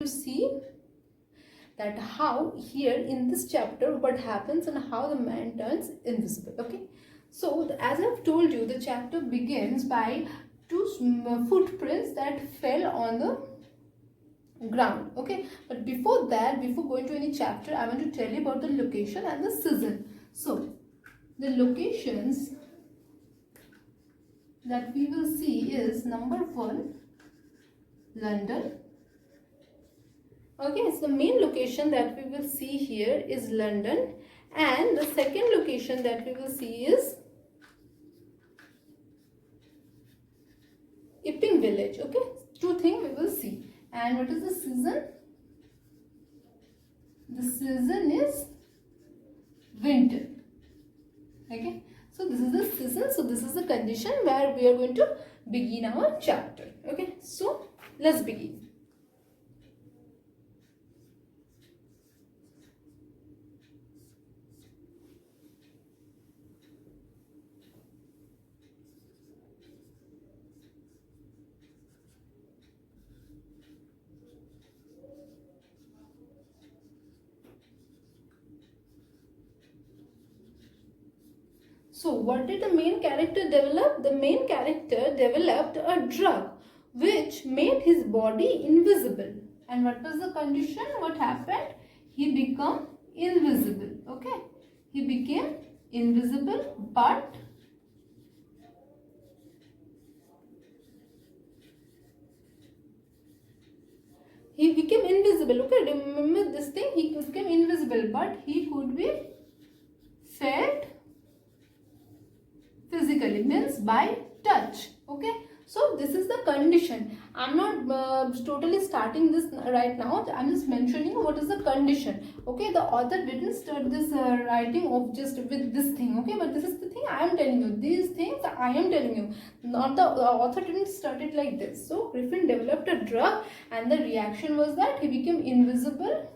to see that how here in this chapter what happens and how the man turns invisible. Okay, so as I've told you, the chapter begins by two footprints that fell on the ground. Okay, but before that, before going to any chapter, I want to tell you about the location and the season. So the locations that we will see is number one, London. Okay, so the main location that we will see here is London, and the second location that we will see is Epping village. Okay, two things we will see. And what is the season? The season is winter. Okay, so this is the season, so this is the condition where we are going to begin our chapter. Okay, so let's begin. So what did the main character develop? The main character developed a drug which made his body invisible. And what was the condition? What happened? He became invisible. Okay, he became invisible, but he became invisible. Okay, remember this thing, he became invisible, but he could be felt physically, means by touch. Okay, so this is the condition. I'm not totally starting this right now, I'm just mentioning what is the condition. Okay, the author didn't start this writing of just with this thing. Okay, but this is the thing I am telling you, these things I am telling you, not the author didn't start it like this. So Griffin developed a drug and the reaction was that he became invisible.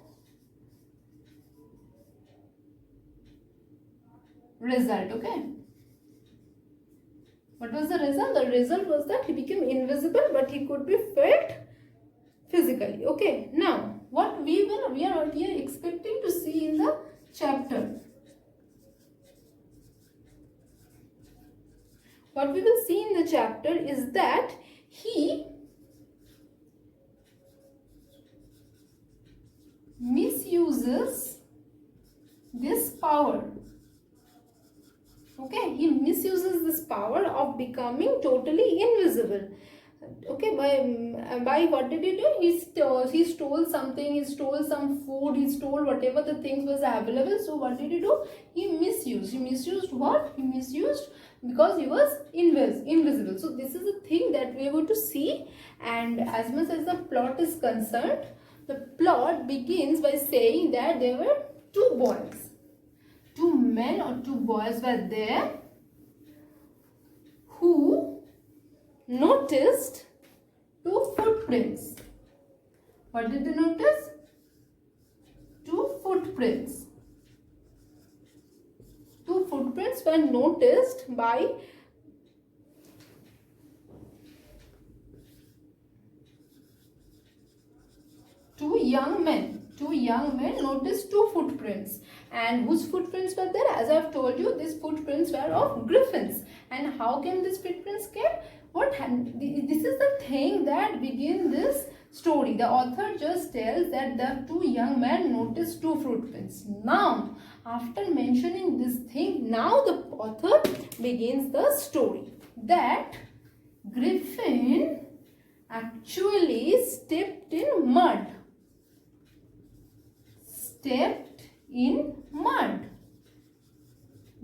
Result. Okay, what was the result? The result was that he became invisible, but he could be felt physically. Okay, now what we are expecting to see in the chapter. What we will see in the chapter is that he misuses this power. Okay, he misuses this power of becoming totally invisible. Okay, by what did he do? He stole something, he stole some food, he stole whatever the things was available. So what did he do? He misused what? He misused because he was invisible. So this is the thing that we are going to see. And as much as the plot is concerned, the plot begins by saying that there were two boys. Two men or two boys were there who noticed two footprints. What did they notice? Two footprints. Two footprints were noticed by two young men. Two young men noticed two footprints. And whose footprints were there? As I have told you, these footprints were of griffins. And how came these footprints came? This is the thing that begins this story. The author just tells that the two young men noticed two footprints. Now, after mentioning this thing, now the author begins the story. That Griffin actually stepped in mud.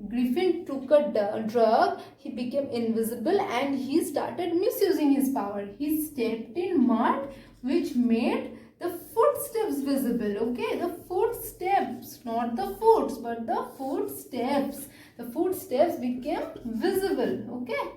Griffin took a drug, he became invisible and he started misusing his power. He stepped in mud which made the footsteps visible. Okay, the footsteps, not the foots, but the footsteps. The footsteps became visible. Okay,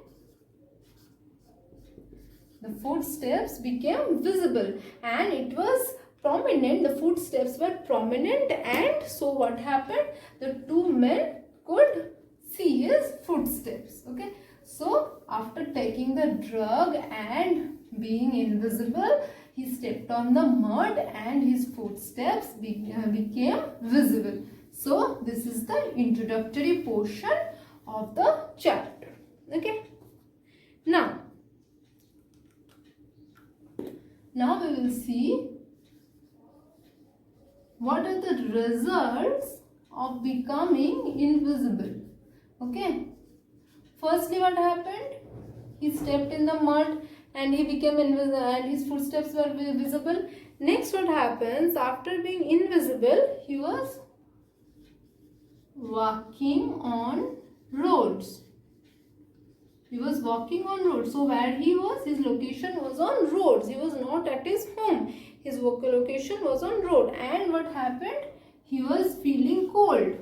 the footsteps became visible and it was prominent. The footsteps were prominent, and so what happened? The two men could see his footsteps. Okay, so after taking the drug and being invisible, he stepped on the mud and his footsteps became visible. So this is the introductory portion of the chapter. Okay. Now we will see what are the results of becoming invisible. Okay. Firstly, what happened? He stepped in the mud and he became invisible and his footsteps were visible. Next, what happens? After being invisible, he was walking on roads. He was walking on roads. So where he was, his location was on roads. He was not at his home. His location was on road. And what happened? He was feeling cold.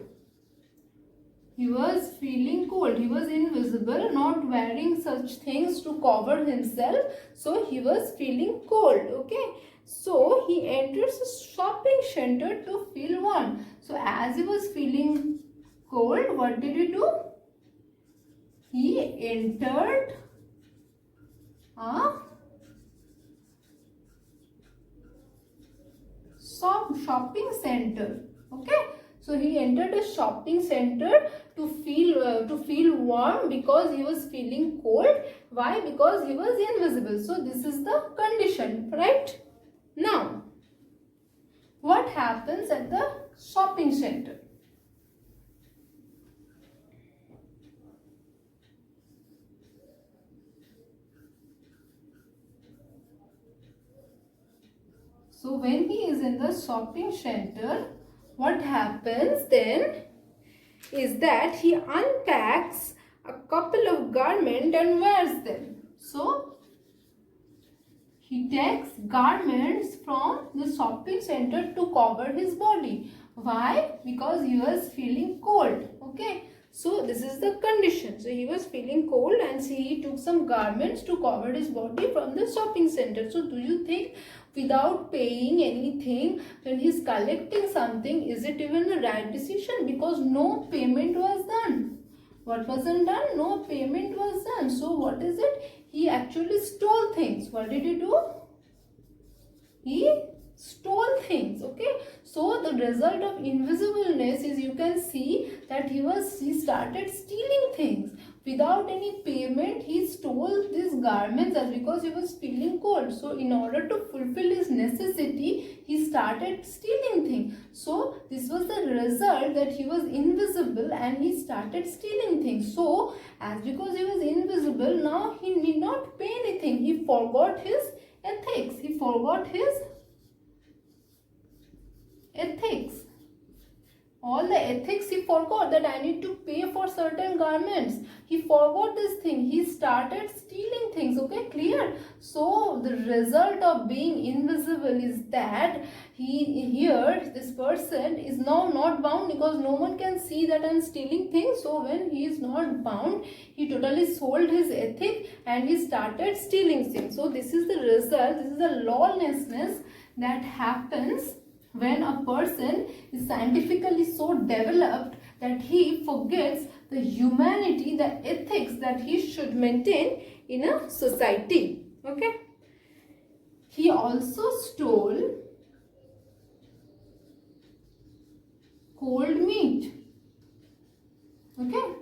He was feeling cold. He was invisible, not wearing such things to cover himself. So he was feeling cold. Okay. So he enters a shopping center to feel warm. So as he was feeling cold, what did he do? He entered a shopping center. Okay. So he entered a shopping center to feel warm because he was feeling cold. Why? Because he was invisible. So this is the condition, right? Now, what happens at the shopping center? So when he is in the shopping center, what happens then is that he unpacks a couple of garments and wears them. So he takes garments from the shopping center to cover his body. Why? Because he was feeling cold. Okay. So this is the condition. So he was feeling cold and he took some garments to cover his body from the shopping center. So do you think without paying anything, when he's collecting something, is it even the right decision? Because no payment was done. What wasn't done? No payment was done. So what is it? He actually stole things. What did he do? He stole things. Okay. So the result of invisibleness is, you can see that he started stealing things. Without any payment, he stole these garments just because he was feeling cold. So in order to fulfill his necessity, he started stealing things. So this was the result, that he was invisible and he started stealing things. So as because he was invisible, now he need not pay anything. He forgot his ethics. He forgot his ethics. All the ethics he forgot, that I need to pay for certain garments. He forgot this thing. He started stealing things. Okay, clear? So the result of being invisible is that this person is now not bound, because no one can see that I'm stealing things. So when he is not bound, he totally sold his ethic and he started stealing things. So this is the result. This is the lawlessness that happens when a person is scientifically so developed that he forgets the humanity, the ethics that he should maintain in a society. Okay. He also stole cold meat. Okay.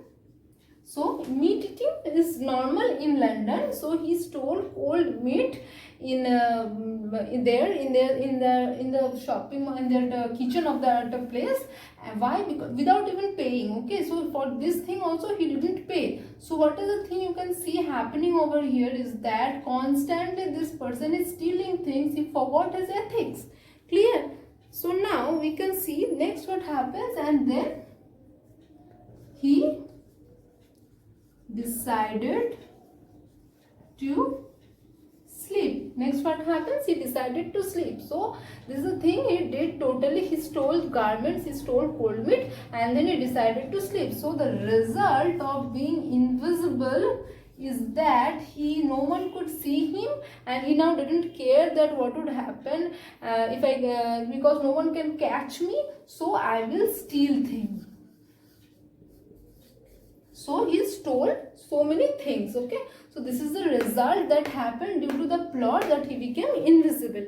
So meat eating is normal in London. So he stole cold meat in the shopping, in the kitchen of the place. Why? Because without even paying. Okay, so for this thing also he didn't pay. So what is the thing you can see happening over here is that constantly this person is stealing things. He forgot his ethics. Clear? So now we can see next what happens, and then he decided to sleep. Next what happens? He decided to sleep. So this is the thing he did totally. He stole garments, he stole cold meat, and then he decided to sleep. So the result of being invisible is that no one could see him, and he now didn't care that what would happen because no one can catch me, so I will steal things. So he stole so many things. Okay. So this is the result that happened due to the plot, that he became invisible.